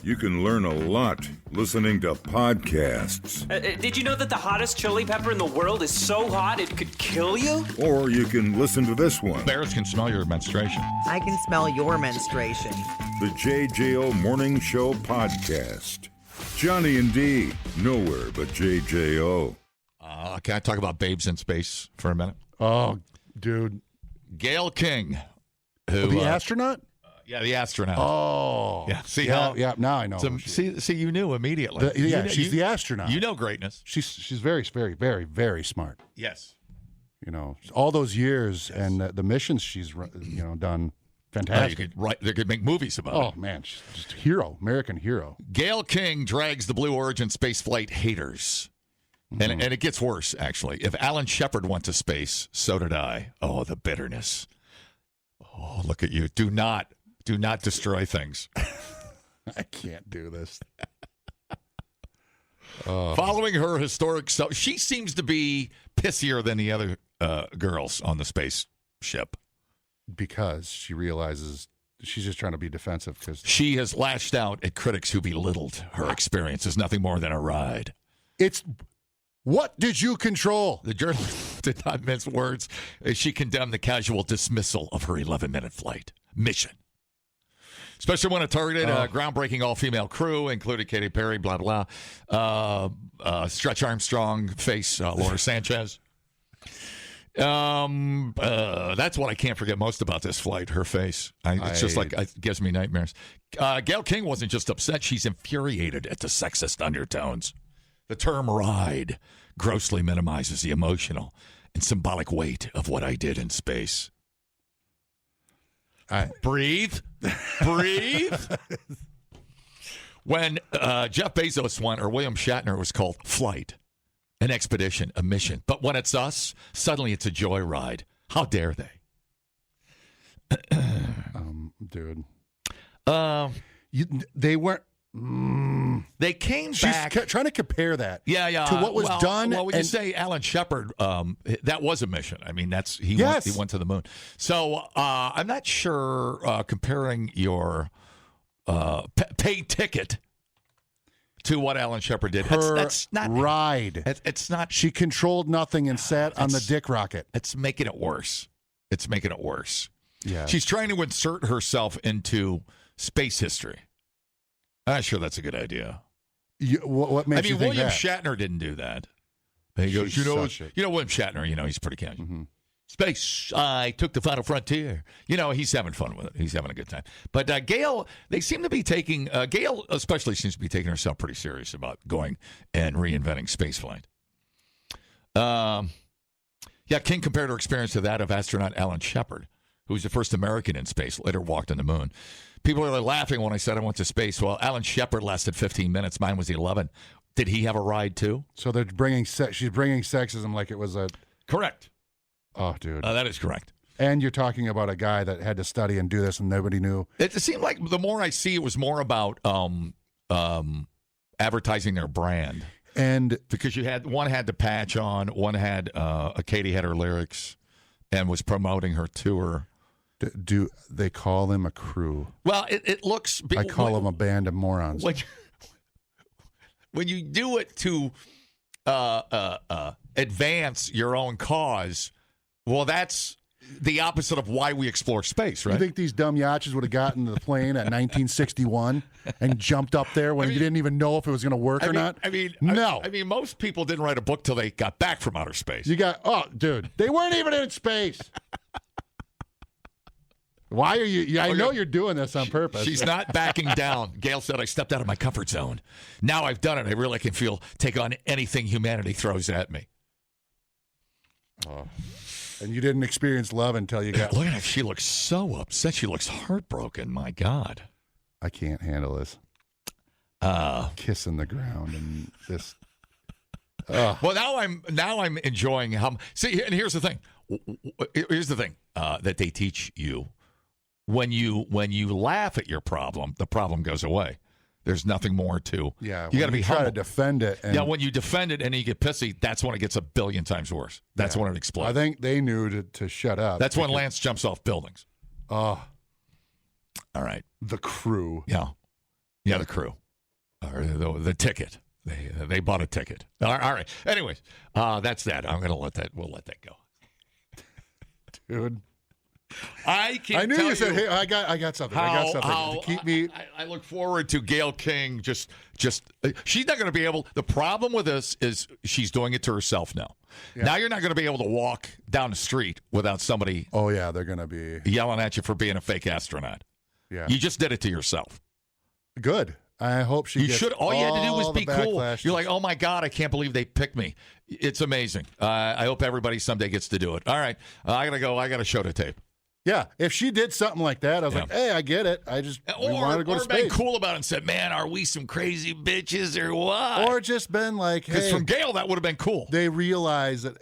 You can learn a lot listening to podcasts. Did you know that the hottest chili pepper in the world is so hot it could kill you? Or you can listen to this one. Bears can smell your menstruation. I can smell your menstruation. The JJO Morning Show Podcast. Johnny and D, nowhere but JJO. Can I talk about babes in space for a minute? Oh, dude. Gail King. Who, the astronaut? Yeah, the astronaut. Oh. Yeah, see how? Yeah, now I know. See, you knew immediately. She's the astronaut. You know greatness. She's very, very, very, very smart. Yes. All those years and the missions she's done. Fantastic. They could make movies about it. Oh, man. She's just a hero. American hero. Gail King drags the Blue Origin spaceflight haters. And it gets worse, actually. If Alan Shepard went to space, so did I. Oh, the bitterness. Oh, look at you. Do not destroy things. I can't do this. Following her historic she seems to be pissier than the other girls on the spaceship. Because she realizes she's just trying to be defensive. Because she has lashed out at critics who belittled her experience as nothing more than a ride. What did you control? The journalist did not mince words as she condemned the casual dismissal of her 11-minute flight mission. Especially when it targeted a groundbreaking all-female crew, including Katy Perry, blah, blah. Stretch Armstrong face Laura Sanchez. That's what I can't forget most about this flight, her face. It's just like, it gives me nightmares. Gail King wasn't just upset. She's infuriated at the sexist undertones. The term ride grossly minimizes the emotional and symbolic weight of what I did in space. Breathe. When Jeff Bezos went, or William Shatner, it was called flight, an expedition, a mission. But when it's us, suddenly it's a joyride. How dare they? Dude. They weren't. They came She's back. trying to compare that to what was done. Well, when you say Alan Shepard, that was a mission. I mean, he went to the moon. So I'm not sure comparing your paid ticket to what Alan Shepard did. That's not ride. It's not. She controlled nothing and sat on the dick rocket. It's making it worse. Yeah. She's trying to insert herself into space history. I'm not sure that's a good idea. What makes you think William that? Shatner didn't do that. And he goes, William Shatner, he's pretty casual. Mm-hmm. Space, I took the final frontier. He's having fun with it. He's having a good time. But Gail, they seem to be taking, Gail especially seems to be taking herself pretty serious about going and reinventing spaceflight. King compared her experience to that of astronaut Alan Shepard, who was the first American in space, later walked on the moon. People are laughing when I said I went to space. Well, Alan Shepard lasted 15 minutes. Mine was 11. Did he have a ride, too? So they're bringing she's bringing sexism like it was a... Correct. Oh, dude. That is correct. And you're talking about a guy that had to study and do this and nobody knew. It seemed like the more I see, it was more about advertising their brand. And because one had the patch on, one had Katie had her lyrics and was promoting her tour. Do they call them a crew? Well, it looks... I call them a band of morons. When you do it to advance your own cause, well, that's the opposite of why we explore space, right? You think these dumb yachts would have gotten to the plane at 1961 and jumped up there when you didn't even know if it was going to work or not? No. Most people didn't write a book till they got back from outer space. Dude, they weren't even in space. Why are you? I know you're doing this on purpose. She's not backing down. Gail said, I stepped out of my comfort zone. Now I've done it. I really can take on anything humanity throws at me. Oh. And you didn't experience love until you got... Look at her. She looks so upset. She looks heartbroken. My God. I can't handle this. Kissing the ground and this... Well, now I'm enjoying how... See, and here's the thing. Here's the thing that they teach you. When you laugh at your problem, the problem goes away. There's nothing more to. Yeah, you got to be humble. Try to defend it. And when you defend it and you get pissy, that's when it gets a billion times worse. That's when it explodes. I think they knew to shut up. That's when Lance jumps off buildings. Oh, all right. The crew. Yeah, the crew, or the ticket. They bought a ticket. All right. Anyways, that's that. We'll let that go. Dude. I knew you said, "Hey, I got something. I got something to keep me." I look forward to Gail King. Just she's not going to be able. The problem with this is she's doing it to herself now. Yeah. Now you're not going to be able to walk down the street without somebody. Oh yeah, they're going to be yelling at you for being a fake astronaut. Yeah, you just did it to yourself. Good. I hope she. All you had to do was be cool. You're like, oh my God, I can't believe they picked me. It's amazing. I hope everybody someday gets to do it. All right, I gotta go. I got a show to tape. Yeah, if she did something like that, I was like, hey, I get it. We wanted to go to space. Or been cool about it and said, man, are we some crazy bitches or what? Or just been like, hey. Because from Gail, that would have been cool. They realized that,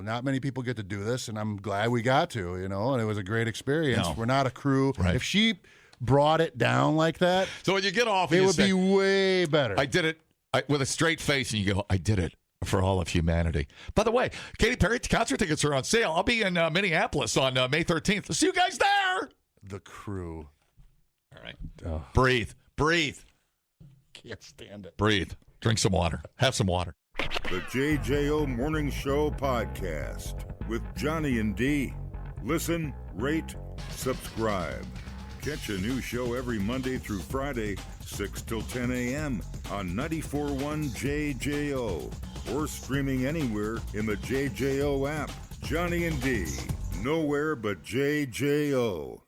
not many people get to do this, and I'm glad we got to, and it was a great experience. No. We're not a crew. Right. If she brought it down like that, so when you get off, it would be way better. I did it with a straight face, and you go, I did it. For all of humanity. By the way, Katy Perry concert tickets are on sale. I'll be in Minneapolis on May 13th. I'll see you guys there. The crew. All right. Breathe. Can't stand it. Breathe. Drink some water. Have some water. The JJO Morning Show podcast with Johnny and D. Listen, rate, subscribe. Catch a new show every Monday through Friday, 6 till 10 a.m. on 94.1 JJO or streaming anywhere in the JJO app. Johnny and D, nowhere but JJO.